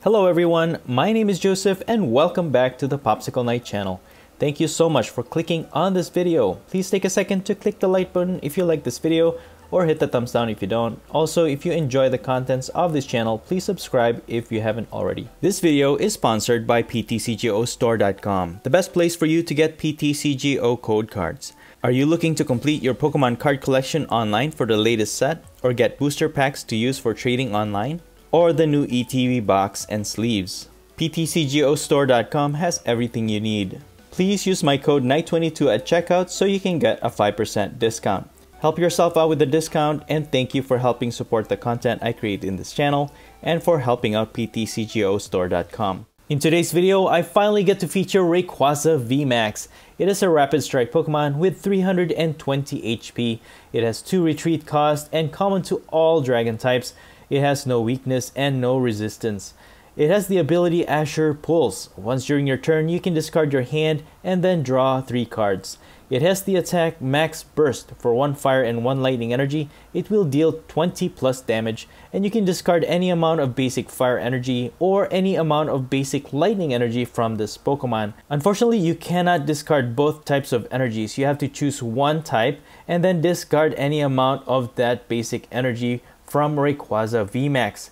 Hello everyone, my name is Joseph and welcome back to the Popsicle Knight channel. Thank you so much for clicking on this video. Please take a second to click the like button if you like this video or hit the thumbs down if you don't. Also, if you enjoy the contents of this channel, please subscribe if you haven't already. This video is sponsored by PTCGOstore.com, the best place for you to get PTCGO code cards. Are you looking to complete your Pokemon card collection online for the latest set or get booster packs to use for trading online? Or the new ETB box and sleeves? PTCGOstore.com has everything you need. Please use my code KNIGHT22 at checkout so you can get a 5% discount. Help yourself out with the discount, and thank you for helping support the content I create in this channel and for helping out PTCGOstore.com. In today's video, I finally get to feature Rayquaza VMAX. It is a Rapid Strike Pokemon with 320 HP. It has 2 retreat cost and common to all dragon types. It has no weakness and no resistance. It has the ability Azure Pulse. Once during your turn, you can discard your hand and then draw 3 cards. It has the attack Max Burst. For 1 fire and 1 lightning energy, it will deal 20 plus damage, and you can discard any amount of basic fire energy or any amount of basic lightning energy from this Pokemon. Unfortunately, you cannot discard both types of energies. You have to choose one type and then discard any amount of that basic energy from Rayquaza VMAX.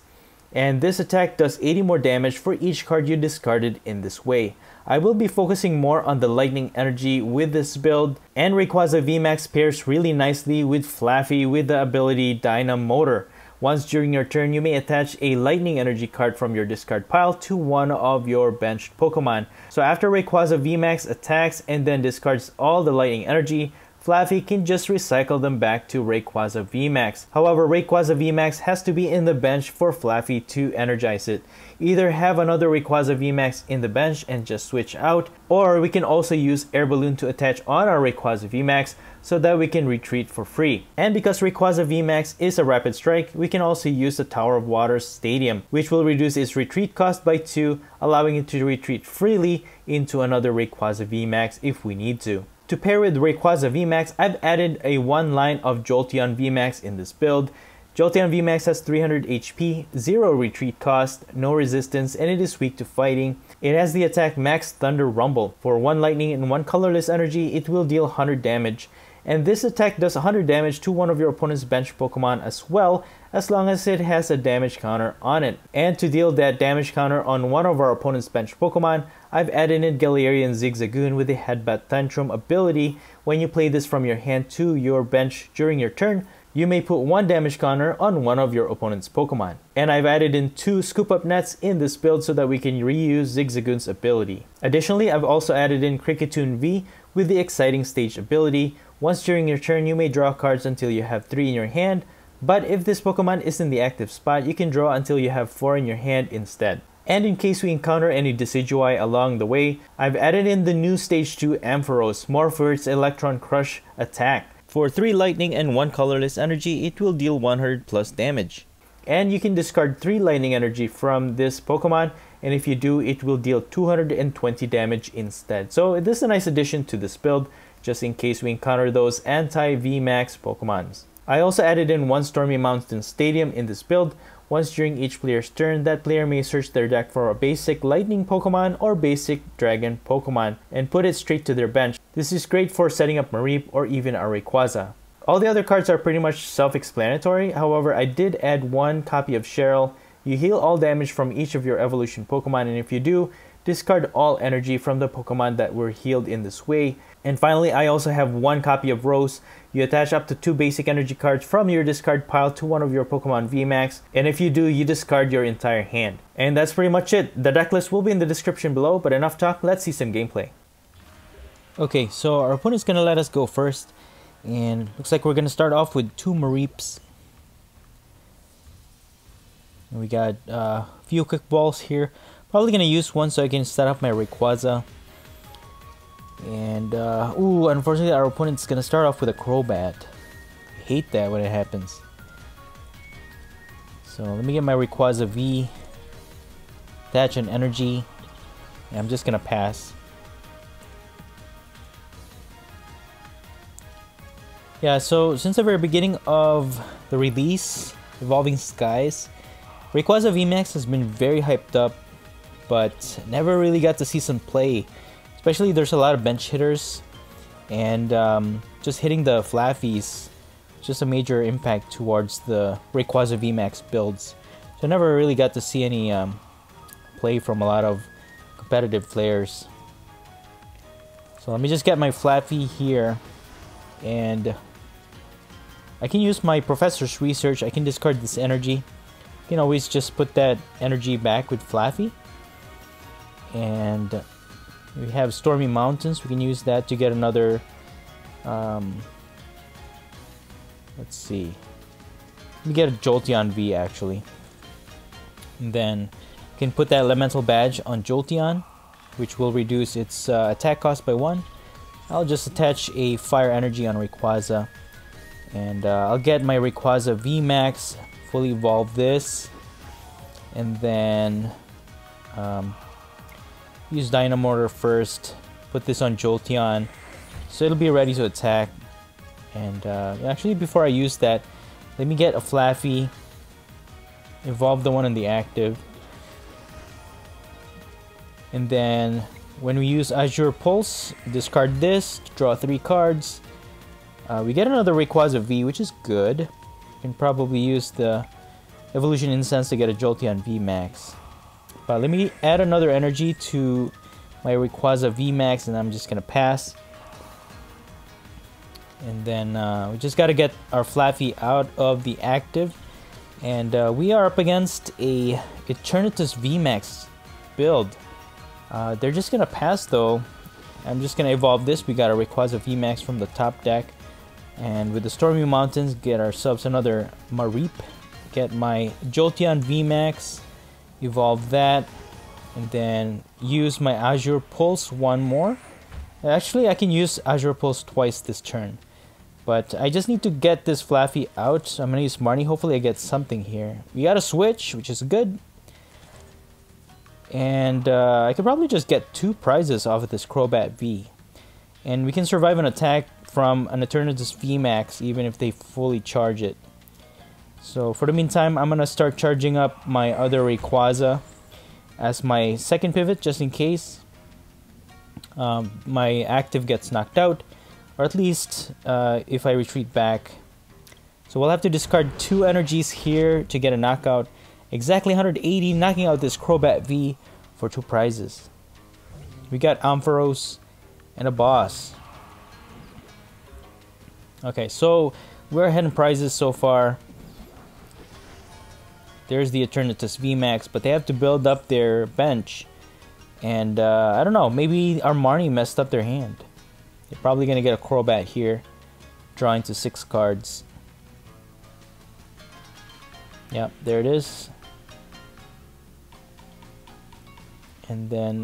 And this attack does 80 more damage for each card you discarded in this way. I will be focusing more on the lightning energy with this build, and Rayquaza VMAX pairs really nicely with Flaaffy with the ability Dynamotor. Once during your turn, you may attach a lightning energy card from your discard pile to one of your benched Pokemon. So after Rayquaza VMAX attacks and then discards all the lightning energy, Flaaffy can just recycle them back to Rayquaza VMAX. However, Rayquaza VMAX has to be in the bench for Flaaffy to energize it. Either have another Rayquaza VMAX in the bench and just switch out, or we can also use Air Balloon to attach on our Rayquaza VMAX so that we can retreat for free. And because Rayquaza VMAX is a Rapid Strike, we can also use the Tower of Water's Stadium, which will reduce its retreat cost by 2, allowing it to retreat freely into another Rayquaza VMAX if we need to. To pair with Rayquaza VMAX, I've added a 1 line of Jolteon VMAX in this build. Jolteon VMAX has 300 HP, 0 retreat cost, no resistance, and it is weak to fighting. It has the attack Max Thunder Rumble. For 1 lightning and 1 colorless energy, it will deal 100 damage. And this attack does 100 damage to one of your opponent's bench Pokemon as well, as long as it has a damage counter on it. And to deal that damage counter on one of our opponent's bench Pokemon, I've added in Galarian Zigzagoon with the Headbutt Tantrum ability. When you play this from your hand to your bench during your turn, you may put 1 damage counter on one of your opponent's Pokemon. And I've added in 2 Scoop Up Nets in this build so that we can reuse Zigzagoon's ability. Additionally, I've also added in Kricketune V with the Exciting Stage ability. Once during your turn, you may draw cards until you have 3 in your hand, but if this Pokemon is in the active spot, you can draw until you have 4 in your hand instead. And in case we encounter any Decidueye along the way, I've added in the new Stage 2 Ampharos, more for its Electron Crush attack. For 3 lightning and 1 colorless energy, it will deal 100 plus damage. And you can discard 3 lightning energy from this Pokemon, and if you do, it will deal 220 damage instead. So this is a nice addition to this build, just in case we encounter those anti-VMAX Pokemons. I also added in 1 Stormy Mountain Stadium in this build. Once during each player's turn, that player may search their deck for a basic lightning Pokemon or basic dragon Pokemon and put it straight to their bench. This is great for setting up Mareep or even a Rayquaza. All the other cards are pretty much self-explanatory. However, I did add 1 copy of Cheryl. You heal all damage from each of your evolution Pokemon, and if you do, discard all energy from the Pokemon that were healed in this way. And finally, I also have 1 copy of Rose. You attach up to 2 basic energy cards from your discard pile to one of your Pokemon VMAX, and if you do, you discard your entire hand. And that's pretty much it. The deck list will be in the description below, but enough talk, let's see some gameplay. Okay, so our opponent's gonna let us go first, and looks like we're gonna start off with 2 Mareeps. We got a few quick balls here. Probably gonna use 1 so I can set up my Rayquaza. And, unfortunately our opponent's gonna start off with a Crobat. I hate that when it happens. So let me get my Rayquaza V. Attach an energy. And I'm just gonna pass. Yeah, so since the very beginning of the release, Evolving Skies, Rayquaza VMAX has been very hyped up, but never really got to see some play. Especially there's a lot of bench hitters, and just hitting the Flaffies, just a major impact towards the Rayquaza VMAX builds. So I never really got to see any play from a lot of competitive players. So let me just get my Flaaffy here, and I can use my Professor's Research. I can discard this energy. You can always just put that energy back with Flaaffy. And we have Stormy Mountains. We can use that to get another, let's see. Let me get a Jolteon V actually. And then we can put that Elemental Badge on Jolteon, which will reduce its attack cost by 1. I'll just attach a Fire Energy on Rayquaza. And I'll get my Rayquaza VMAX, fully evolve this. And then use Dynamotor first, put this on Jolteon, so it'll be ready to attack. And actually, before I use that, let me get a Flaaffy, evolve the one in the active, and then when we use Azure Pulse, discard this to draw 3 cards. We get another Rayquaza V, which is good. You can probably use the Evolution Incense to get a Jolteon VMAX. But let me add another energy to my Rayquaza VMAX, and I'm just gonna pass. And then we just gotta get our Flaaffy out of the active, and we are up against a Eternatus VMAX build. They're just gonna pass though. I'm just gonna evolve this. We got a Rayquaza VMAX from the top deck, and with the Stormy Mountains, get ourselves another Mareep. Get my Jolteon VMAX, evolve that, and then use my Azure Pulse one more. Actually, I can use Azure Pulse twice this turn, but I just need to get this Flaaffy out. So I'm gonna use Marnie. Hopefully I get something here. We got a switch, which is good. And I could probably just get 2 prizes off of this Crobat V. And we can survive an attack from an Eternatus VMAX even if they fully charge it. So for the meantime, I'm going to start charging up my other Rayquaza as my second pivot, just in case my active gets knocked out. Or at least if I retreat back. So we'll have to discard 2 energies here to get a knockout. Exactly 180, knocking out this Crobat V for 2 prizes. We got Ampharos and a boss. Okay, so we're ahead in prizes so far. There's the Eternatus VMAX, but they have to build up their bench. And I don't know, maybe our Marnie messed up their hand. They're probably going to get a Crobat here, drawing to 6 cards. Yep, there it is. And then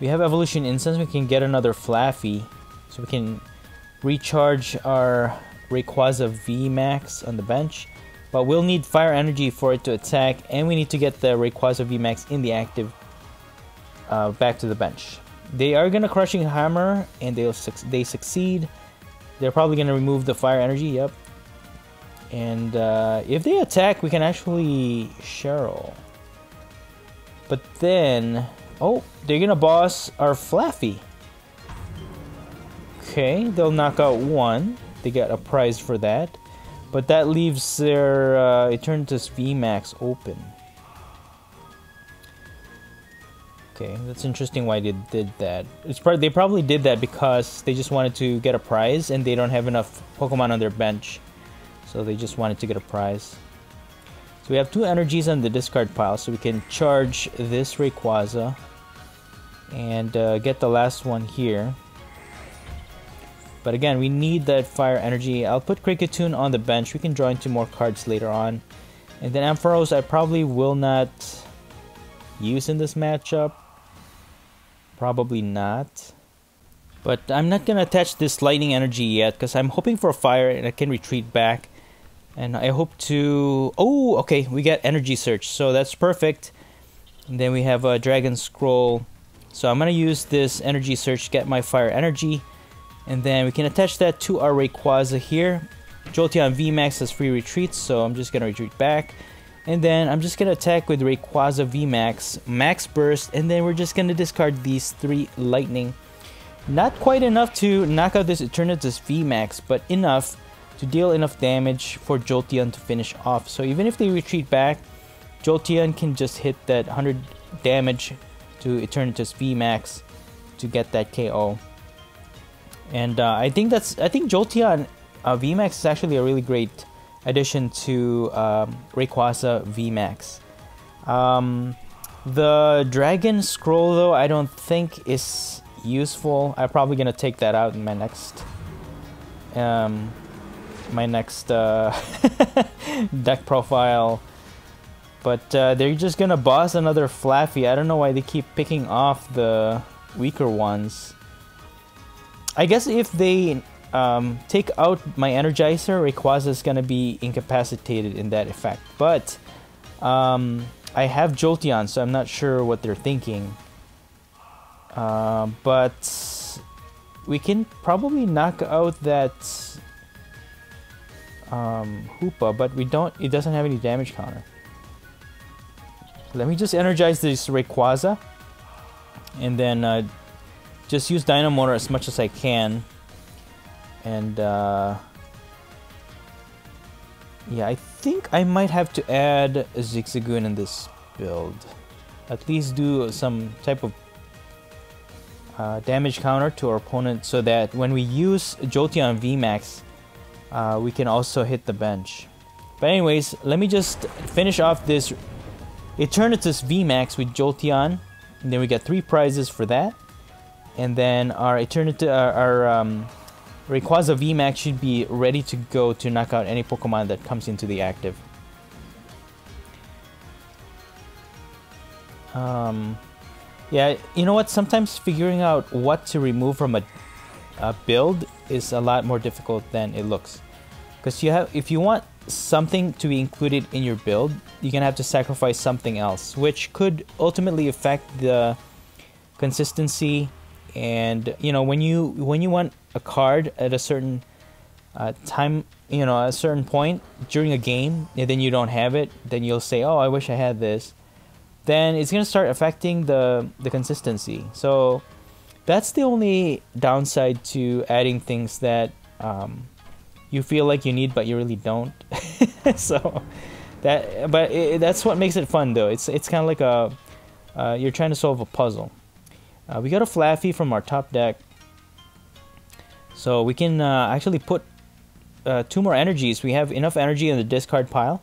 we have Evolution Incense. We can get another Flaaffy, so we can recharge our Rayquaza VMAX on the bench. But we'll need Fire Energy for it to attack, and we need to get the Rayquaza VMAX in the active back to the bench. They are gonna Crushing Hammer, and they succeed. They're probably gonna remove the Fire Energy. Yep. And if they attack, we can actually Cheryl. But then, oh, they're gonna boss our Flaaffy. Okay, they'll knock out 1. They get a prize for that. But that leaves their Eternatus VMAX open. Okay, that's interesting why they did that. They probably did that because they just wanted to get a prize and they don't have enough Pokemon on their bench. So they just wanted to get a prize. So we have 2 energies on the discard pile, so we can charge this Rayquaza and get the last one here. But again, we need that Fire Energy. I'll put Kricketune on the bench. We can draw into more cards later on. And then Ampharos I probably will not use in this matchup. Probably not. But I'm not going to attach this Lightning Energy yet because I'm hoping for a Fire and I can retreat back. And I hope to... Oh, okay, we got Energy Search, so that's perfect. And then we have a Dragon Scroll. So I'm going to use this Energy Search to get my Fire Energy. And then we can attach that to our Rayquaza here. Jolteon VMAX has free retreats, so I'm just going to retreat back. And then I'm just gonna attack with Rayquaza VMAX, Max Burst, and then we're just gonna discard these 3 Lightning. Not quite enough to knock out this Eternatus VMAX, but enough to deal enough damage for Jolteon to finish off. So even if they retreat back, Jolteon can just hit that 100 damage to Eternatus VMAX to get that KO. And I think Jolteon VMAX is actually a really great addition to Rayquaza VMAX. The Dragon Scroll, though, I don't think is useful. I'm probably gonna take that out in my next deck profile. But they're just gonna boss another Flaaffy. I don't know why they keep picking off the weaker ones. I guess if they take out my Energizer, Rayquaza is gonna be incapacitated in that effect. But I have Jolteon, so I'm not sure what they're thinking. But we can probably knock out that Hoopa, but we don't. It doesn't have any damage counter. Let me just energize this Rayquaza, and then just use Dynamotor as much as I can. And yeah, I think I might have to add a Zigzagoon in this build. At least do some type of damage counter to our opponent, so that when we use Jolteon VMAX, we can also hit the bench. But anyways, let me just finish off this Eternatus VMAX with Jolteon, and then we get 3 prizes for that. And then our Rayquaza VMAX should be ready to go to knock out any Pokemon that comes into the active. Yeah, you know what? Sometimes figuring out what to remove from a build is a lot more difficult than it looks. Because if you want something to be included in your build, you're gonna have to sacrifice something else, which could ultimately affect the consistency. And you know, when you want a card at a certain time, you know, a certain point during a game, and then you don't have it, then you'll say, "Oh, I wish I had this." Then it's gonna start affecting the consistency. So that's the only downside to adding things that you feel like you need, but you really don't. So that's what makes it fun, though. It's kind of like you're trying to solve a puzzle. We got a Flaaffy from our top deck, so we can actually put 2 more energies. We have enough energy in the discard pile,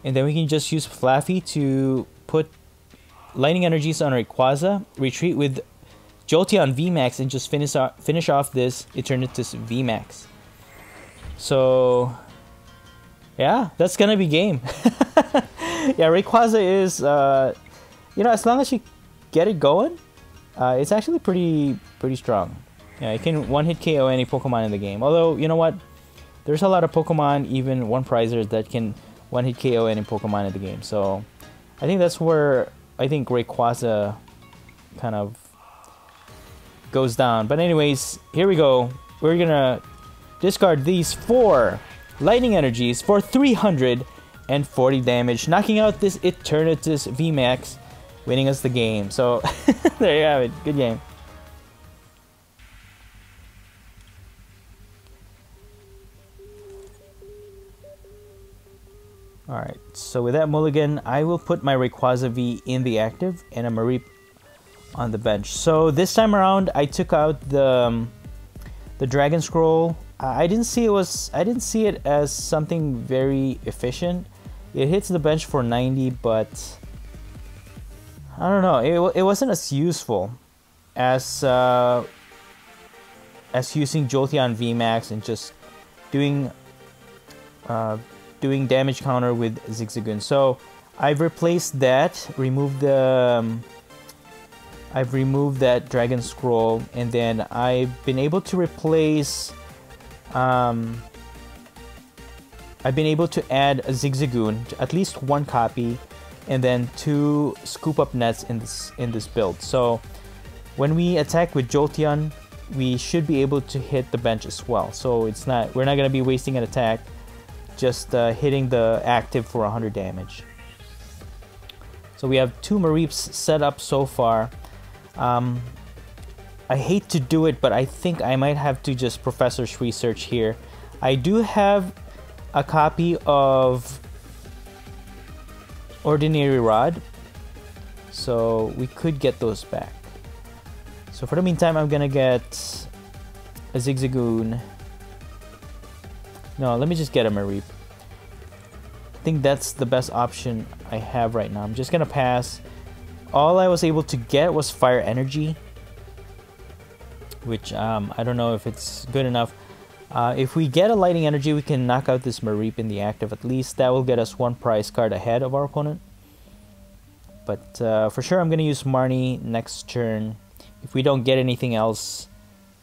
and then we can just use Flaaffy to put lightning energies on Rayquaza, retreat with Jolteon VMAX, and just finish off this Eternatus VMAX. So yeah, that's gonna be game. Yeah, Rayquaza is you know, as long as you get it going, it's actually pretty strong. Yeah, it can one-hit KO any Pokemon in the game. Although, you know what? There's a lot of Pokemon, even one-prizers, that can one-hit KO any Pokemon in the game. So I think that's where I think Rayquaza kind of goes down. But anyways, here we go. We're gonna discard these 4 lightning energies for 340 damage, knocking out this Eternatus VMAX, winning us the game. So there you have it. Good game. Alright, so with that mulligan, I will put my Rayquaza V in the active and a Mareep on the bench. So this time around, I took out the Dragon Scroll. I didn't see it as something very efficient. It hits the bench for 90, but I don't know. It wasn't as useful as using Jolteon VMAX and just doing damage counter with Zigzagoon. So I've replaced that, I've removed that Dragon Scroll, and then I've been able to replace I've been able to add a Zigzagoon, at least 1 copy, and then 2 scoop up nets in this build. So when we attack with Jolteon, we should be able to hit the bench as well. So we're not gonna be wasting an attack, just hitting the active for 100 damage. So we have 2 Mareeps set up so far. I hate to do it, but I think I might have to just Professor's research here. I do have a copy of Ordinary Rod, so we could get those back. So for the meantime, I'm gonna get a Zigzagoon. No, let me just get a Mareep. I think that's the best option I have right now. I'm just gonna pass. All I was able to get was Fire Energy, which I don't know if it's good enough. If we get a Lightning Energy, we can knock out this Mareep in the active. At least that will get us 1 prize card ahead of our opponent. But for sure, I'm going to use Marnie next turn if we don't get anything else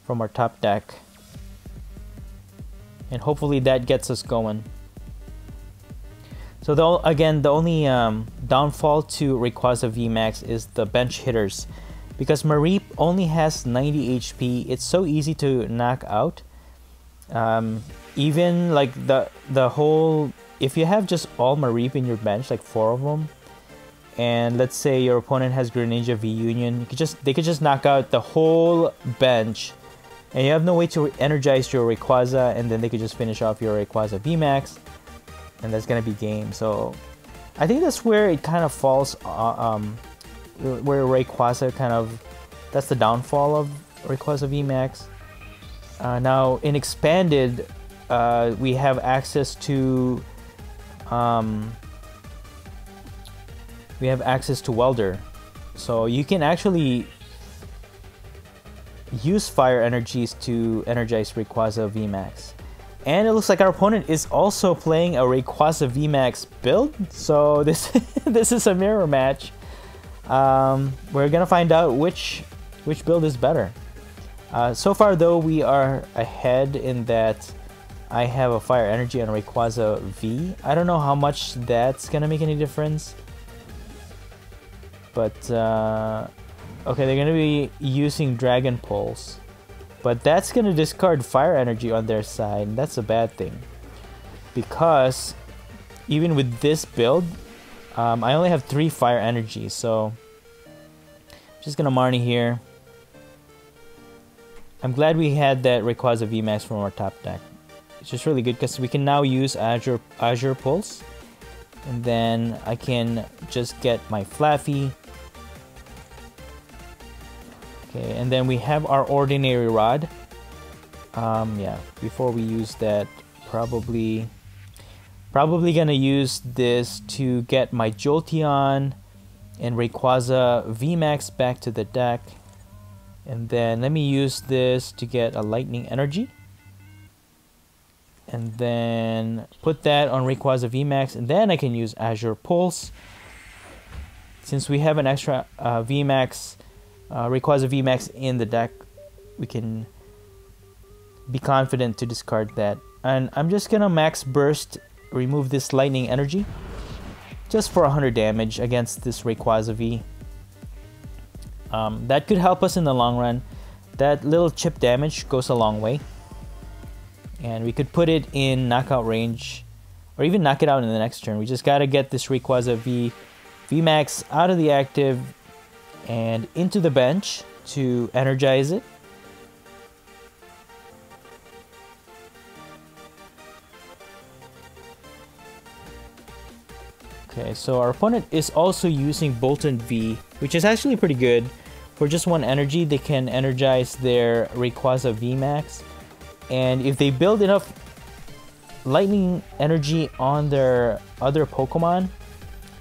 from our top deck. And hopefully that gets us going. So again, the only downfall to Rayquaza VMAX is the bench hitters. Because Mareep only has 90 HP, it's so easy to knock out. Even like the whole, if you have just all Mareep in your bench, like 4 of them, and let's say your opponent has Greninja V Union, they could just knock out the whole bench, and you have no way to energize your Rayquaza, and then they could just finish off your Rayquaza VMAX, and that's gonna be game. So I think that's where it kind of falls. Where Rayquaza that's the downfall of Rayquaza VMAX. Now in Expanded, we have access to Welder, so you can actually use Fire Energies to energize Rayquaza VMAX. And it looks like our opponent is also playing a Rayquaza VMAX build, so this is a mirror match. We're gonna find out which build is better. So far though, we are ahead in that I have a Fire Energy on Rayquaza V. I don't know how much that's gonna make any difference, but okay, they're gonna be using Dragon Pulse, but that's gonna discard Fire Energy on their side, and that's a bad thing, because even with this build, I only have 3 Fire Energies, so I'm just gonna Marnie here. I'm glad we had that Rayquaza VMAX from our top deck. It's just really good because we can now use Azure Pulse, and then I can just get my Flaffy. Okay, and then we have our Ordinary Rod. Yeah, before we use that, probably gonna use this to get my Jolteon and Rayquaza VMAX back to the deck. And then let me use this to get a Lightning Energy. And then put that on Rayquaza VMAX, and then I can use Azure Pulse. Since we have an extra VMAX, Rayquaza VMAX in the deck, we can be confident to discard that. And I'm just gonna Max Burst, remove this Lightning Energy, just for 100 damage against this Rayquaza V. That could help us in the long run. That little chip damage goes a long way. And we could put it in knockout range, or even knock it out in the next turn. We just gotta get this Rayquaza VMAX out of the active and into the bench to energize it. Okay, so our opponent is also using Bolton V, which is actually pretty good. For just 1 energy, they can energize their Rayquaza VMAX. And if they build enough Lightning Energy on their other Pokemon,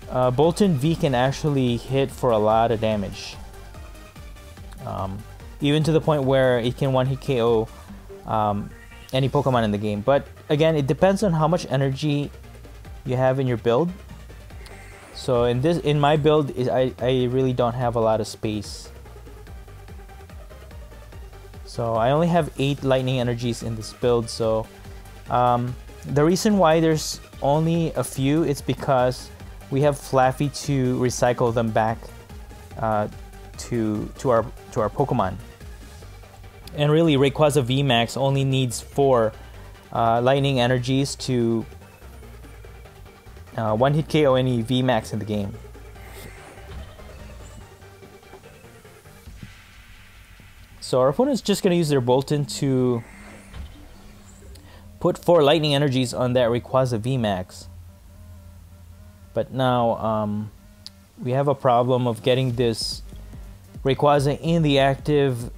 Bolton V can actually hit for a lot of damage. Even to the point where it can 1-hit KO any Pokemon in the game. But again, it depends on how much energy you have in your build. So in my build, I really don't have a lot of space. So I only have 8 Lightning Energies in this build. So the reason why there's only a few, it's because we have Flaffy to recycle them back to our Pokemon. And really, Rayquaza VMAX only needs 4 Lightning Energies to 1-hit KO any VMAX in the game. So our opponent's just going to use their Bolton to put 4 lightning energies on that Rayquaza VMAX. But now we have a problem of getting this Rayquaza in the active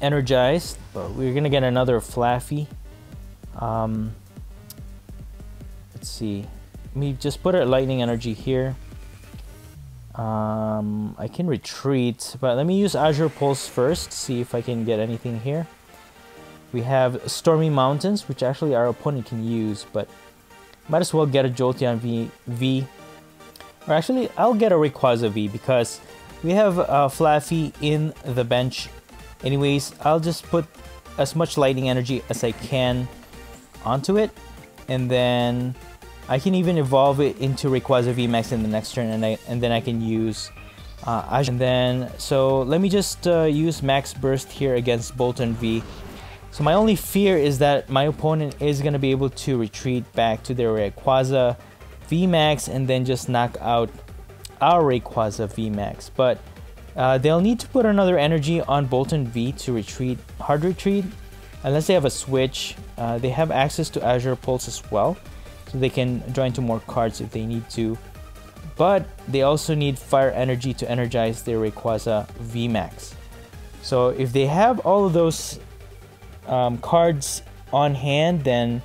energized, but we're going to get another Flaffy. Let's see. Let me just put a lightning energy here. I can retreat, but let me use Azure Pulse first, see if I can get anything here. We have Stormy Mountains, which actually our opponent can use, but might as well get a Jolteon V. Or actually, I'll get a Rayquaza V because we have Flaffy in the bench. Anyways, I'll just put as much lightning energy as I can onto it, and then I can even evolve it into Rayquaza VMAX in the next turn, and then I can use Azure. And then, so let me just use Max Burst here against Bolton V. So my only fear is that my opponent is going to be able to retreat back to their Rayquaza VMAX and then just knock out our Rayquaza VMAX. But they'll need to put another energy on Bolton V to retreat, hard retreat, unless they have a switch. They have access to Azure Pulse as well, so they can draw into more cards if they need to. But they also need Fire Energy to energize their Rayquaza VMAX. So if they have all of those cards on hand, then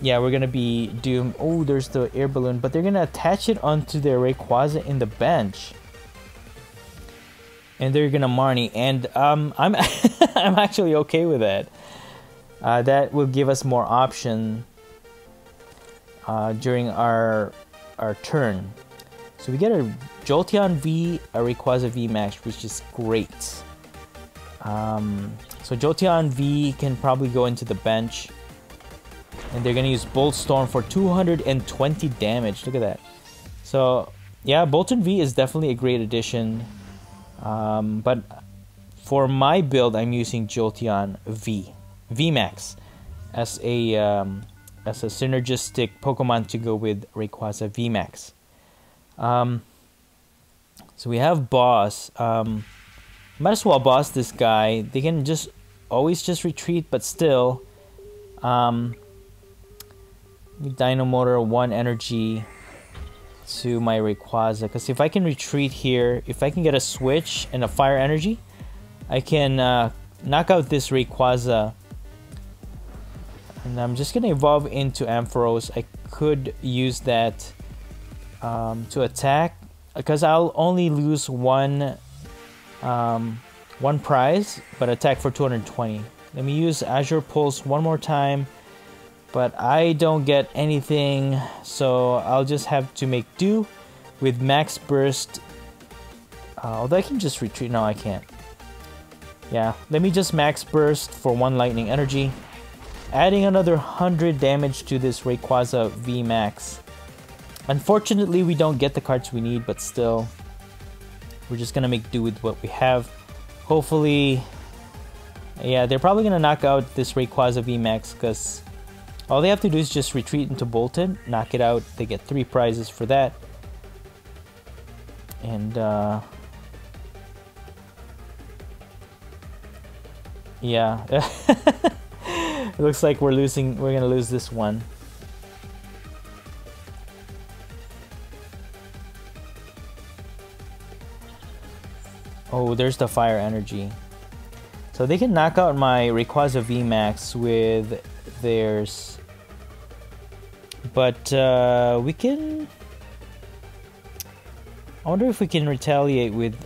yeah, we're gonna be doomed. Oh, there's the air balloon, but they're gonna attach it onto their Rayquaza in the bench, and they're gonna Marnie. And I'm I'm actually okay with that. That will give us more option during our turn. So we get a Jolteon V, a Rayquaza VMAX, which is great. So Jolteon V can probably go into the bench, and they're gonna use Bolt Storm for 220 damage. Look at that. So yeah, Bolton V is definitely a great addition, but for my build, I'm using Jolteon VMAX as a synergistic Pokemon to go with Rayquaza VMAX. So we have Boss. Might as well boss this guy. They can just always just retreat, but still, Dino Motor 1 energy to my Rayquaza, because if I can retreat here, if I can get a switch and a Fire Energy, I can knock out this Rayquaza. And I'm just gonna evolve into Ampharos. I could use that to attack, because I'll only lose one prize, but attack for 220. Let me use Azure Pulse one more time, but I don't get anything, so I'll just have to make do with Max Burst. Although I can just retreat. No, I can't. Yeah, let me just Max Burst for 1 lightning energy, adding another 100 damage to this Rayquaza VMAX. Unfortunately, we don't get the cards we need, but still, we're just gonna make do with what we have. Hopefully, yeah, they're probably gonna knock out this Rayquaza VMAX, because all they have to do is just retreat into Bolton, knock it out. They get 3 prizes for that. And yeah, it looks like we're gonna lose this one. Oh, there's the Fire Energy. So they can knock out my Rayquaza VMAX with theirs. But we can... I wonder if we can retaliate with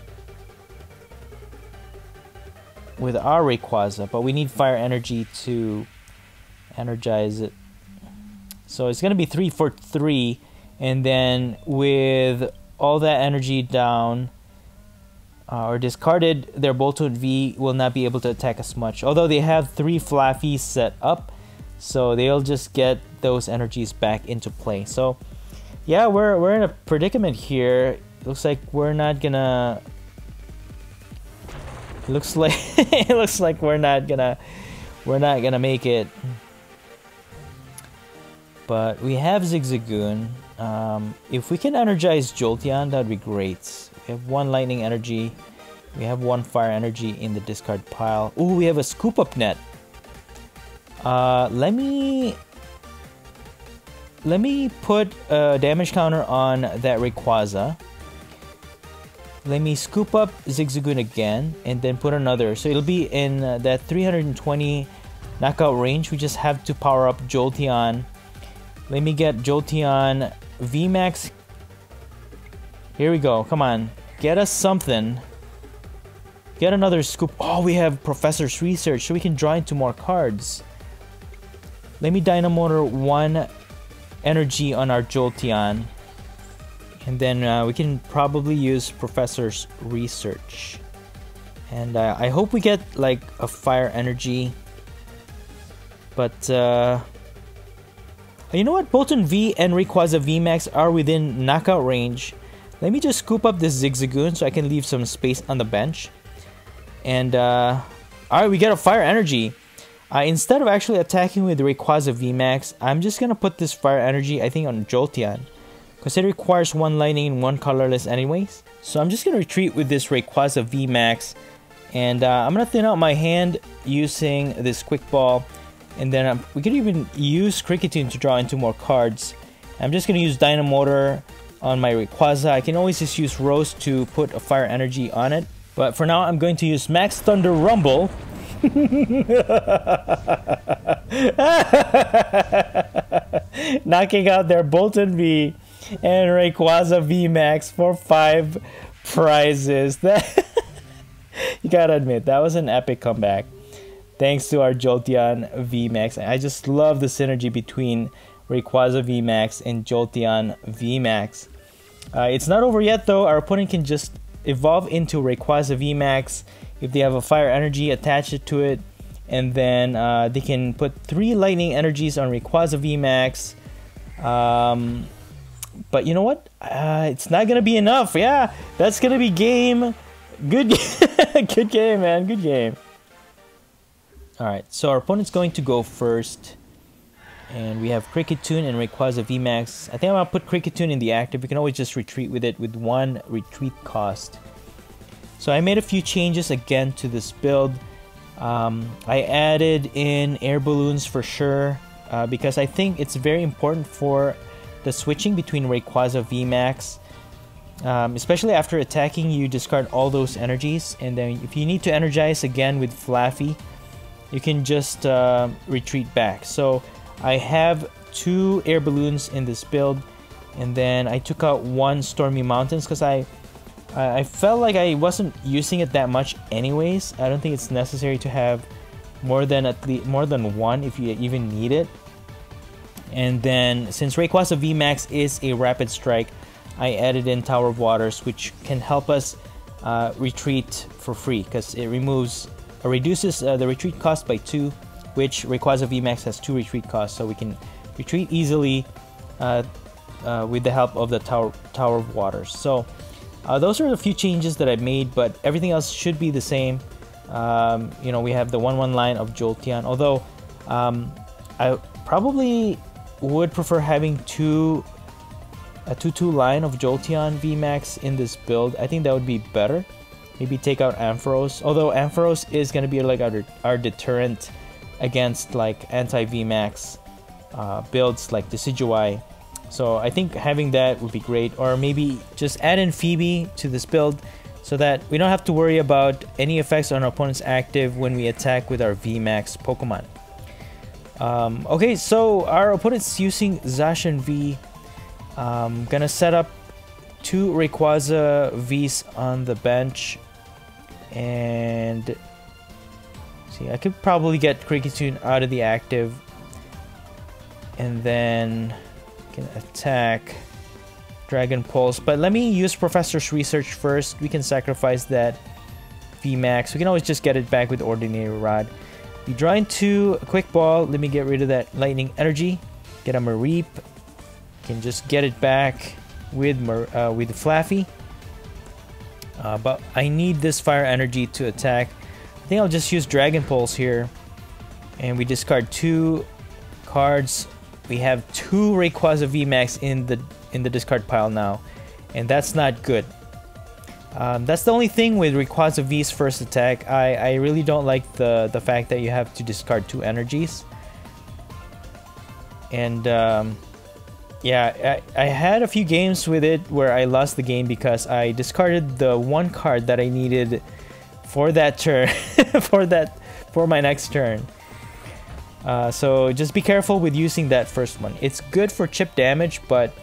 our Rayquaza, but we need Fire Energy to energize it. So it's gonna be 3 for 3, and then with all that energy down or discarded, their Bolton V will not be able to attack as much. Although they have 3 Flaffies set up, so they'll just get those energies back into play. So yeah, we're in a predicament here. Looks like we're not gonna. Looks like it looks like we're not gonna make it. But we have Zigzagoon. If we can energize Jolteon, that'd be great. We have 1 lightning energy. We have 1 fire energy in the discard pile. Ooh, we have a scoop up net. Let me put a damage counter on that Rayquaza. Let me scoop up Zigzagoon again and then put another. So it'll be in that 320 knockout range. We just have to power up Jolteon. Let me get Jolteon VMAX. Here we go. Come on. Get us something. Get another scoop. Oh, we have Professor's Research, so we can draw into more cards. Let me Dynamotor 1 energy on our Jolteon. And then we can probably use Professor's Research. And I hope we get like a fire energy. But you know what? Bolton V and Rayquaza VMAX are within knockout range. Let me just scoop up this Zigzagoon so I can leave some space on the bench. And alright, we get a fire energy. Instead of actually attacking with Rayquaza VMAX, I'm just gonna put this fire energy, I think, on Jolteon. Because it requires 1 lightning and 1 colorless anyways. So I'm just going to retreat with this Rayquaza VMAX. And I'm going to thin out my hand using this Quick Ball. And then we could even use Kricketune to draw into more cards. I'm just going to use Dynamotor on my Rayquaza. I can always just use Rose to put a fire energy on it. But for now, I'm going to use Max Thunder Rumble. Knocking out their Bolton V and Rayquaza VMAX for 5 prizes. That you gotta admit, that was an epic comeback. Thanks to our Jolteon VMAX. I just love the synergy between Rayquaza VMAX and Jolteon VMAX. It's not over yet though. Our opponent can just evolve into Rayquaza VMAX if they have a fire energy, attach it to it, and then they can put 3 lightning energies on Rayquaza VMAX. But you know what? It's not gonna be enough. Yeah, that's gonna be game. Good, good game, man. Good game. All right, so our opponent's going to go first, and we have Kricketune and Rayquaza VMAX. I think I'm gonna put Kricketune in the active. We can always just retreat with it with 1 retreat cost. So I made a few changes again to this build. I added in air balloons for sure because I think it's very important for the switching between Rayquaza VMAX. Especially after attacking, you discard all those energies, and then if you need to energize again with Flaffy, you can just retreat back. So I have 2 air balloons in this build, and then I took out 1 Stormy Mountains because I felt like I wasn't using it that much anyways. I don't think it's necessary to have more than 1 if you even need it. And then since Rayquaza VMAX is a rapid strike, I added in Tower of Waters, which can help us retreat for free because it reduces the retreat cost by 2, which Rayquaza VMAX has 2 retreat costs, so we can retreat easily with the help of the Tower of Waters. So those are the few changes that I made, but everything else should be the same. You know, we have the 1/1 line of Jolteon, although I probably would prefer having a 2/2 line of Jolteon VMAX in this build. I think that would be better. Maybe take out Ampharos, although Ampharos is going to be like our deterrent against like anti-VMAX builds like Decidueye. So I think having that would be great, or maybe just add in Phoebe to this build so that we don't have to worry about any effects on our opponent's active when we attack with our VMAX Pokemon. Okay, so our opponent's using Zacian V. Gonna set up 2 Rayquaza Vs on the bench, and see, I could probably get Kricketune out of the active, and then can attack Dragon Pulse. But let me use Professor's Research first. We can sacrifice that VMAX. We can always just get it back with Ordinary Rod. We draw into a Quick Ball. Let me get rid of that Lightning Energy. Get a Mareep. Can just get it back with Flaffy. But I need this Fire Energy to attack. I think I'll just use Dragon Pulse here. And we discard 2 cards. We have 2 Rayquaza VMAX in the discard pile now. And that's not good. That's the only thing with Rayquaza V's first attack. I really don't like the fact that you have to discard 2 energies. And yeah, I had a few games with it where I lost the game because I discarded the 1 card that I needed for that turn, for my next turn. So just be careful with using that first one. It's good for chip damage, but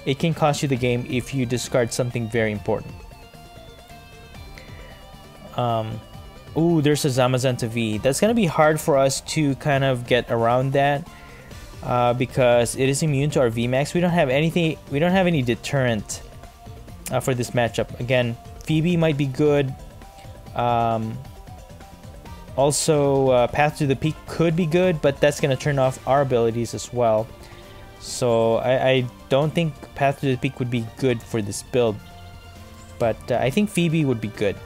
it can cost you the game if you discard something very important. Ooh, there's a Zamazenta V. That's gonna be hard for us to kind of get around that because it is immune to our VMAX. We don't have anything. We don't have any deterrent for this matchup. Again, Phoebe might be good. Also, Path to the Peak could be good, but that's gonna turn off our abilities as well. So I don't think Path to the Peak would be good for this build, but I think Phoebe would be good.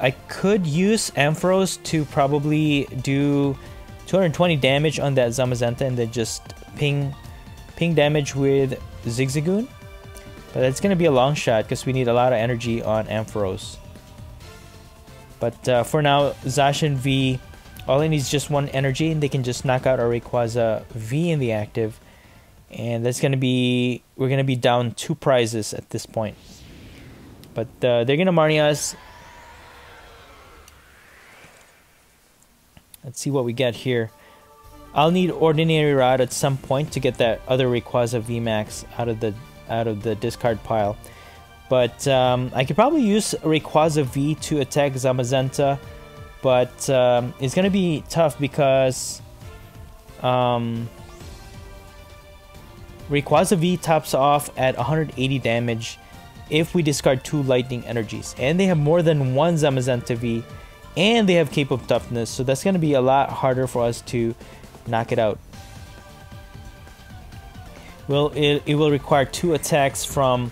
I could use Ampharos to probably do 220 damage on that Zamazenta and then just ping damage with Zigzagoon. But that's going to be a long shot because we need a lot of energy on Ampharos. But for now, Zacian V, all it needs is just 1 energy and they can just knock out our Rayquaza V in the active. And that's going to be, we're going to be down 2 prizes at this point. But they're going to Marnie us. Let's see what we get here. I'll need Ordinary Rod at some point to get that other Rayquaza VMAX out of the discard pile. But I could probably use Rayquaza V to attack Zamazenta, but it's gonna be tough because Rayquaza V tops off at 180 damage if we discard 2 lightning energies, and they have more than 1 Zamazenta V, and they have Cape of Toughness, so that's gonna be a lot harder for us to knock it out. Well, it will require 2 attacks from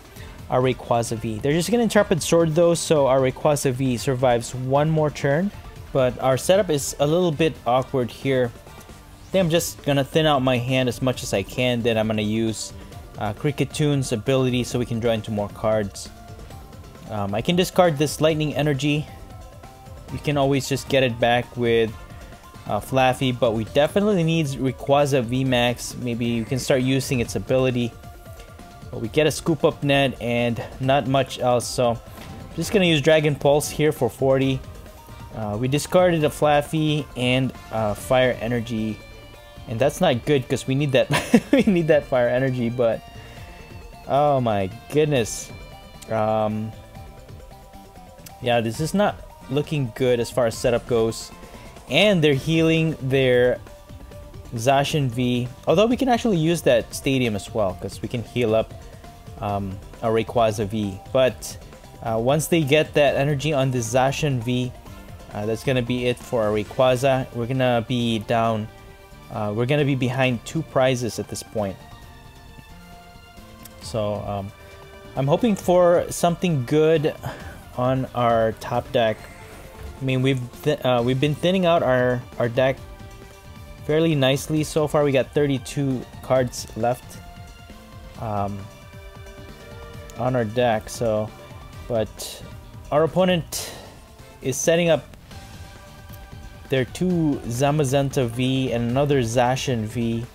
our Rayquaza V. They're just gonna Intrepid Sword though, so our Rayquaza V survives 1 more turn. But our setup is a little bit awkward here. I think I'm just gonna thin out my hand as much as I can. Then I'm gonna use Kricketune ability so we can draw into more cards. I can discard this Lightning Energy. You can always just get it back with Flaffy, but we definitely need Rayquaza VMAX. Maybe you can start using its ability. But we get a Scoop Up Net and not much else, so I'm just gonna use Dragon Pulse here for 40. We discarded a Flaffy and Fire Energy, and that's not good because we need that we need that Fire Energy. But oh my goodness, yeah, this is not looking good as far as setup goes. And they're healing their Zacian V, although we can actually use that Stadium as well because we can heal up a Rayquaza V. But once they get that energy on the Zacian V, that's gonna be it for our Rayquaza. We're gonna be down. We're gonna be behind 2 prizes at this point. So I'm hoping for something good on our top deck. I mean, we've been thinning out our deck fairly nicely so far. We got 32 cards left on our deck. So, but our opponent is setting up their 2 Zamazenta V and another Zacian V.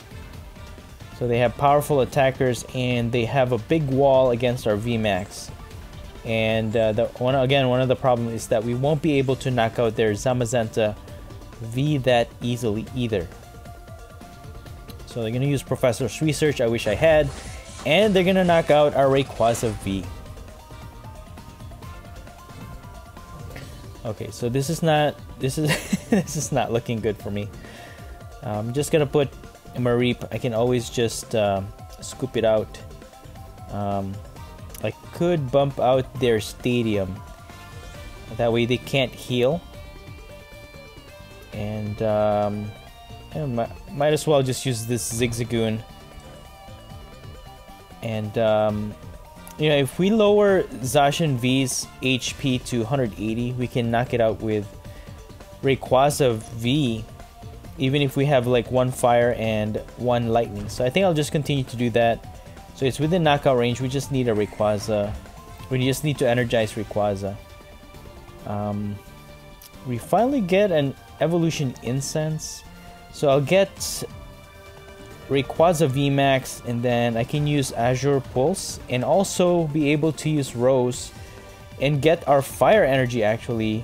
So they have powerful attackers and they have a big wall against our VMAX. And one of the problems is that we won't be able to knock out their Zamazenta V that easily either. So they're gonna use Professor's Research, I wish I had, and they're gonna knock out our Rayquaza V. Okay, so this is not this is not looking good for me. I'm just gonna put Mareep. I can always just scoop it out. I could bump out their Stadium. That way they can't heal. And I might as well just use this Zigzagoon. And you know, if we lower Zacian V's HP to 180, we can knock it out with Rayquaza V, even if we have like 1 fire and 1 lightning. So I think I'll just continue to do that. So it's within knockout range. We just need a Rayquaza. We just need to energize Rayquaza. We finally get an Evolution Incense. So I'll get Rayquaza VMAX, and then I can use Azure Pulse and also be able to use Rose and get our Fire Energy actually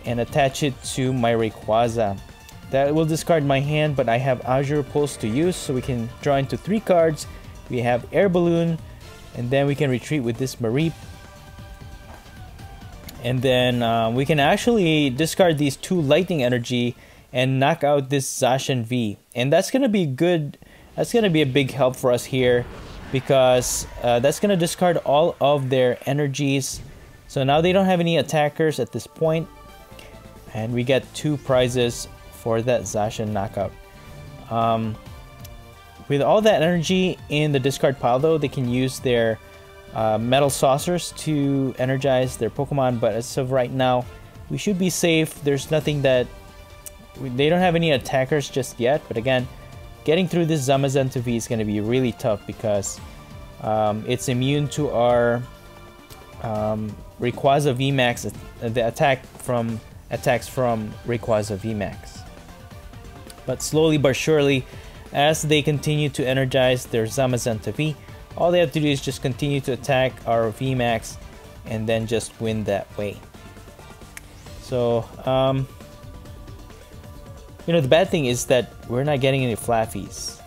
and attach it to my Rayquaza. That will discard my hand, but I have Azure Pulse to use, so we can draw into 3 cards. We have Air Balloon, and then we can retreat with this Mareep. And then we can actually discard these 2 Lightning Energy and knock out this Zacian V. And that's going to be good. That's going to be a big help for us here, because that's going to discard all of their energies. So now they don't have any attackers at this point. And we get 2 prizes for that Zacian knockout. With all that energy in the discard pile though, they can use their Metal Saucers to energize their Pokemon, but as of right now, we should be safe. There's nothing that... They don't have any attackers just yet, but again, getting through this Zamazenta V is going to be really tough because it's immune to our Rayquaza VMAX, the attacks from Rayquaza VMAX. But slowly but surely, as they continue to energize their Zamazenta V, all they have to do is just continue to attack our VMAX and then just win that way. So, you know, the bad thing is that we're not getting any Flaffies.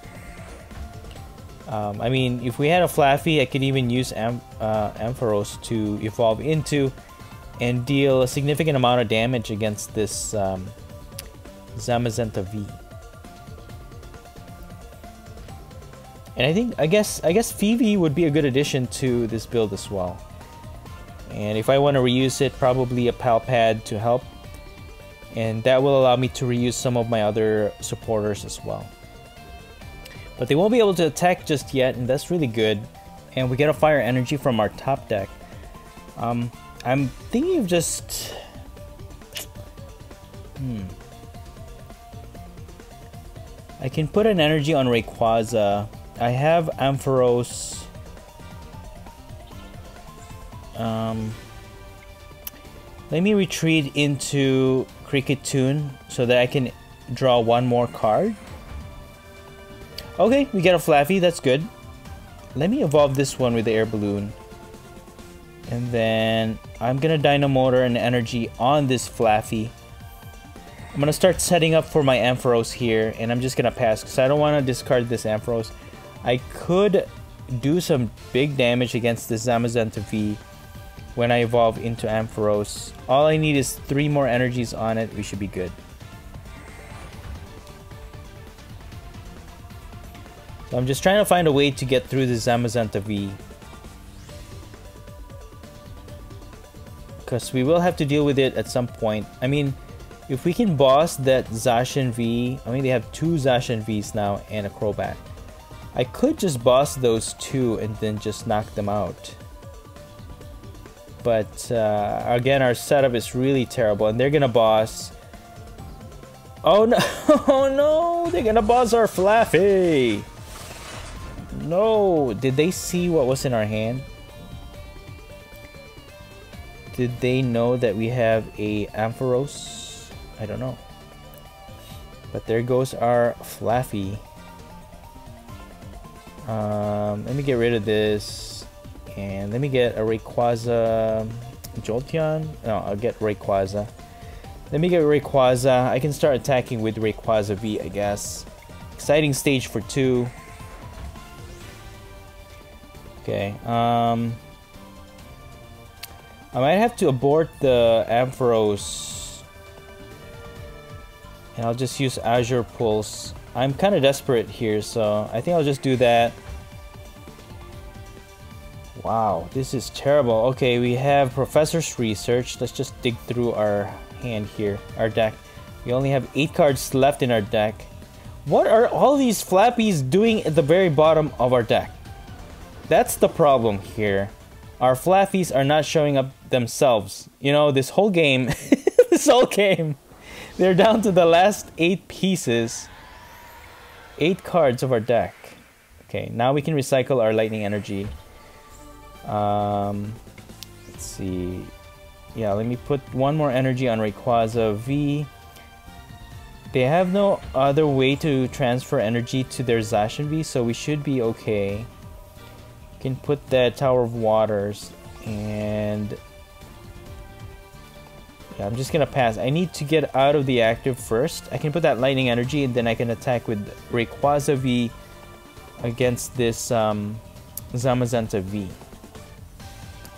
I mean, if we had a Flaffy, I could even use Ampharos to evolve into and deal a significant amount of damage against this Zamazenta V. And I guess Phoebe would be a good addition to this build as well. And if I want to reuse it, probably a Palpad to help. And that will allow me to reuse some of my other supporters as well. But they won't be able to attack just yet, and that's really good. And we get a Fire Energy from our top deck. I'm thinking of just... I can put an energy on Rayquaza. I have Ampharos. Let me retreat into Kricketune so that I can draw 1 more card. Okay, we get a Flaffy, that's good. Let me evolve this one with the Air Balloon. And then I'm gonna Dynamotor an energy on this Flaffy. I'm gonna start setting up for my Ampharos here, and I'm just gonna pass because I don't want to discard this Ampharos. I could do some big damage against this Zamazenta V when I evolve into Ampharos. All I need is 3 more energies on it. We should be good. So I'm just trying to find a way to get through the Zamazenta V, because we will have to deal with it at some point. I mean, if we can boss that Zacian V, I mean they have 2 Zacian Vs now and a Crobat. I could just boss those 2 and then just knock them out. But again, our setup is really terrible, and they're gonna boss. Oh no! Oh no! They're gonna boss our Flaffy. No! Did they see what was in our hand? Did they know that we have a Ampharos? I don't know. But there goes our Flaffy. Let me get rid of this. And let me get a Rayquaza Jolteon. No, I'll get Rayquaza. Let me get Rayquaza. I can start attacking with Rayquaza V, I guess. Exciting stage for 2. Okay, I might have to abort the Ampharos, and I'll just use Azure Pulse. I'm kind of desperate here, so I think I'll just do that. Wow, this is terrible. Okay, we have Professor's Research. Let's just dig through our hand here, our deck. We only have 8 cards left in our deck. What are all these Flappies doing at the very bottom of our deck? That's the problem here. Our Flaffies are not showing up themselves. You know, this whole game, they're down to the last 8 pieces. 8 cards of our deck. Okay, now we can recycle our lightning energy. Let's see. Yeah, let me put one more energy on Rayquaza V. They have no other way to transfer energy to their Zacian V, so we should be okay. Can put that Tower of Waters, and yeah, I'm just gonna pass. I need to get out of the active first. I can put that lightning energy, and then I can attack with Rayquaza V against this Zamazenta V.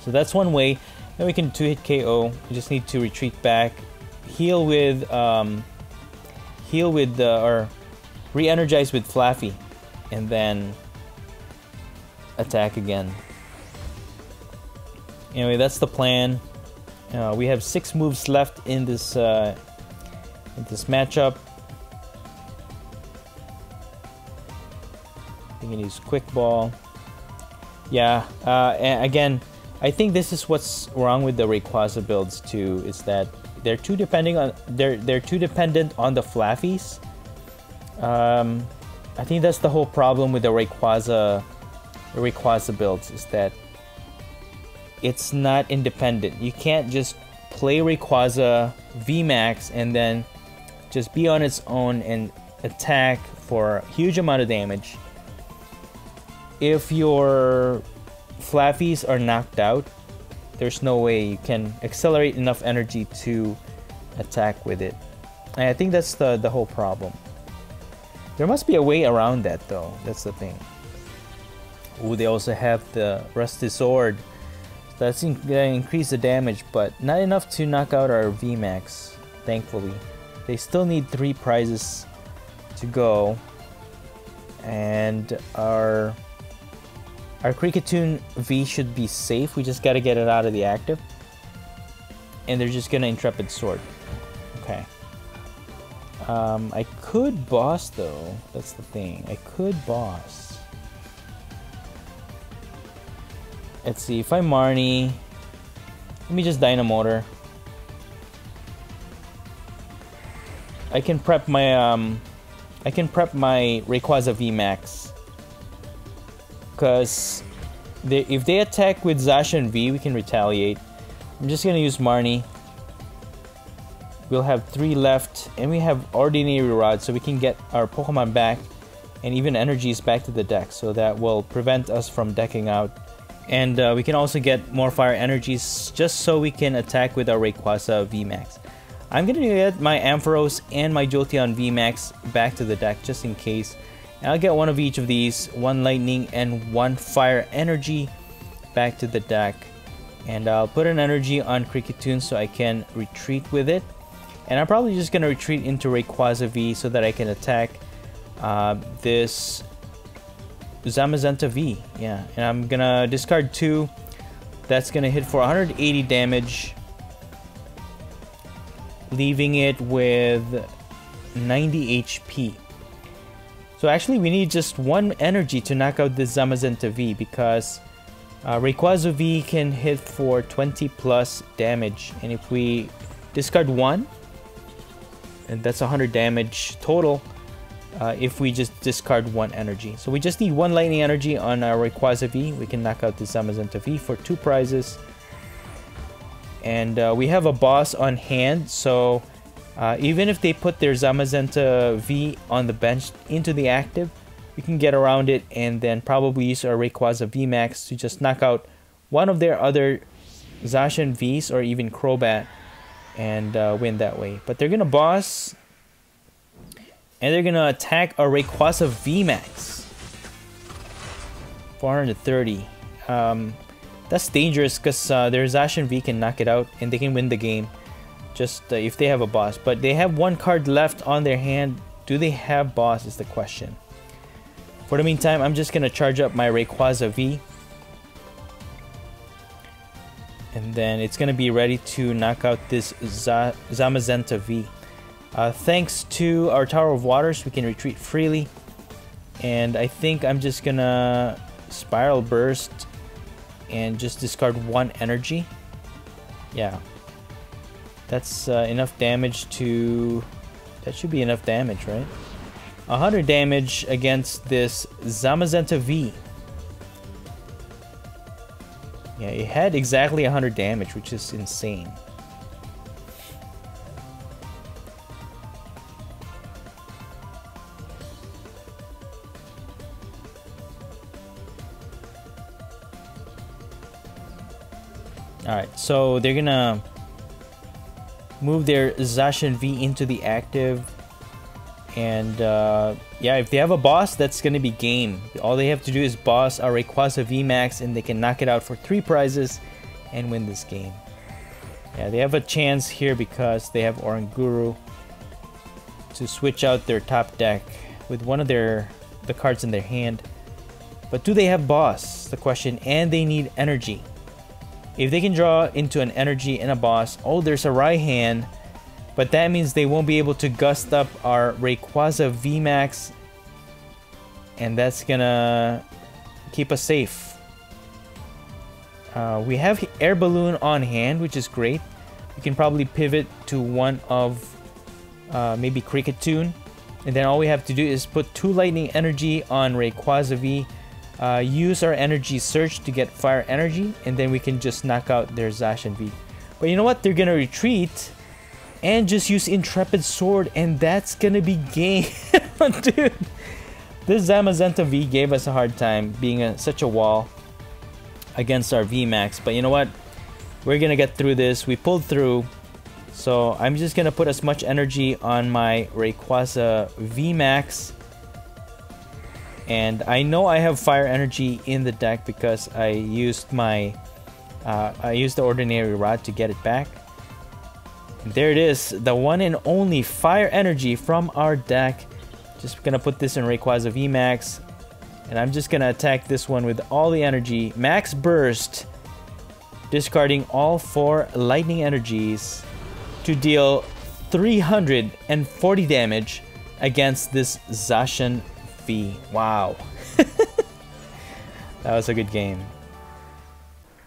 So that's one way. Then we can 2-hit KO. We just need to retreat back, heal with or re-energize with Flaffy, and then attack again. Anyway, that's the plan. We have 6 moves left in this matchup. We can use Quick Ball. Yeah, and again, I think this is what's wrong with the Rayquaza builds too. Is that they're too dependent on the Flaffies. I think that's the whole problem with the Rayquaza builds, is that it's not independent. You can't just play Rayquaza VMAX and then just be on its own and attack for a huge amount of damage. If your Flaffies are knocked out, there's no way you can accelerate enough energy to attack with it. And I think that's the whole problem. There must be a way around that though. That's the thing. Ooh, they also have the Rusty Sword. That's gonna increase the damage, but not enough to knock out our VMAX, thankfully. They still need 3 prizes to go. And our Kricketune V should be safe. We just gotta get it out of the active. And they're just gonna Intrepid Sword. Okay. I could boss though. That's the thing. I could boss. Let's see, if I'm Marnie, let me just Dynamotor. I can prep my Rayquaza VMAX. Because if they attack with Zacian V, we can retaliate. I'm just gonna use Marnie. We'll have 3 left, and we have Ordinary Rod, so we can get our Pokemon back, and even energies back to the deck, so that will prevent us from decking out. And we can also get more fire energies, just so we can attack with our Rayquaza VMAX. I'm gonna get my Ampharos and my Jolteon VMAX back to the deck, just in case. And I'll get one of each of these, 1 lightning and 1 fire energy back to the deck. And I'll put an energy on Kricketune so I can retreat with it. And I'm probably just gonna retreat into Rayquaza V so that I can attack this Zamazenta V. Yeah, and I'm gonna discard 2. That's gonna hit for 180 damage, leaving it with 90 HP. So actually we need just 1 energy to knock out this Zamazenta V, because Rayquaza V can hit for 20 plus damage, and if we discard 1, and that's 100 damage total if we just discard 1 energy. So we just need 1 lightning energy on our Rayquaza V. We can knock out this Zamazenta V for 2 prizes. And we have a boss on hand, so even if they put their Zamazenta V on the bench into the active, we can get around it and then probably use our Rayquaza VMAX to just knock out one of their other Zacian Vs or even Crobat and win that way. But they're gonna boss, and they're gonna attack our Rayquaza VMAX. 430. That's dangerous because their Zacian V can knock it out and they can win the game, just if they have a boss. But they have 1 card left on their hand. Do they have boss is the question. For the meantime, I'm just gonna charge up my Rayquaza V. And then it's gonna be ready to knock out this Zamazenta V. Thanks to our Tower of Waters, we can retreat freely. And I think I'm just gonna Spiral Burst and just discard 1 energy. Yeah. That's enough damage to... That should be enough damage, right? 100 damage against this Zamazenta V. Yeah, it had exactly 100 damage, which is insane. Alright, so they're gonna move their Zacian V into the active. And yeah, if they have a boss, that's gonna be game. All they have to do is boss a Rayquaza VMAX and they can knock it out for 3 prizes and win this game. Yeah, they have a chance here because they have Oranguru to switch out their top deck with one of the cards in their hand. But do they have boss? The question. And they need energy. If they can draw into an energy and a boss, oh, there's a Raihan, but that means they won't be able to gust up our Rayquaza VMAX, and that's gonna keep us safe. We have Air Balloon on hand, which is great. We can probably pivot to one of maybe Kricketune, and then all we have to do is put 2 Lightning Energy on Rayquaza V. Use our Energy Surge to get Fire Energy, and then we can just knock out their Zacian V. But you know what? They're gonna retreat and just use Intrepid Sword, and that's gonna be game. Dude, this Zamazenta V gave us a hard time being such a wall against our VMAX. But you know what? We're gonna get through this. We pulled through. So I'm just gonna put as much energy on my Rayquaza VMAX. And I know I have Fire Energy in the deck because I used my the Ordinary Rod to get it back. And there it is, the one and only Fire Energy from our deck. Just gonna put this in Rayquaza VMAX, and I'm just gonna attack this one with all the energy. Max Burst, discarding all 4 Lightning Energies to deal 340 damage against this Zacian V. Wow. That was a good game.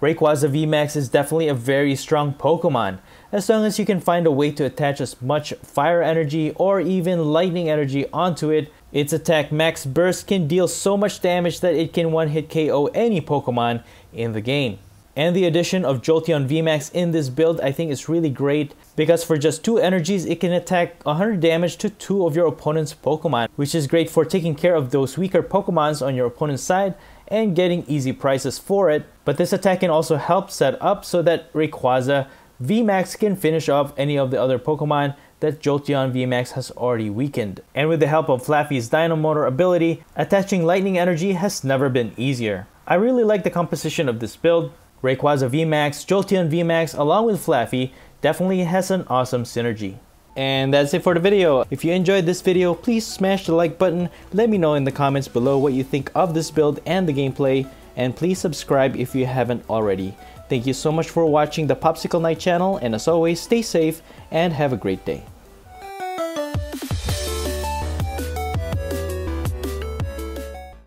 Rayquaza VMAX is definitely a very strong Pokemon, as long as you can find a way to attach as much Fire Energy or even Lightning Energy onto it. Its attack Max Burst can deal so much damage that it can one-hit KO any Pokemon in the game. And the addition of Jolteon VMAX in this build I think is really great, because for just 2 energies it can attack 100 damage to 2 of your opponent's Pokemon, which is great for taking care of those weaker Pokemons on your opponent's side and getting easy prizes for it. But this attack can also help set up so that Rayquaza VMAX can finish off any of the other Pokemon that Jolteon VMAX has already weakened. And with the help of Flaffy's Dynamotor ability, attaching Lightning Energy has never been easier. I really like the composition of this build. Rayquaza VMAX, Jolteon VMAX along with Flaffy definitely has an awesome synergy. And that's it for the video. If you enjoyed this video, please smash the like button. Let me know in the comments below what you think of this build and the gameplay. And please subscribe if you haven't already. Thank you so much for watching the Popsicle Knight channel, and as always, stay safe and have a great day.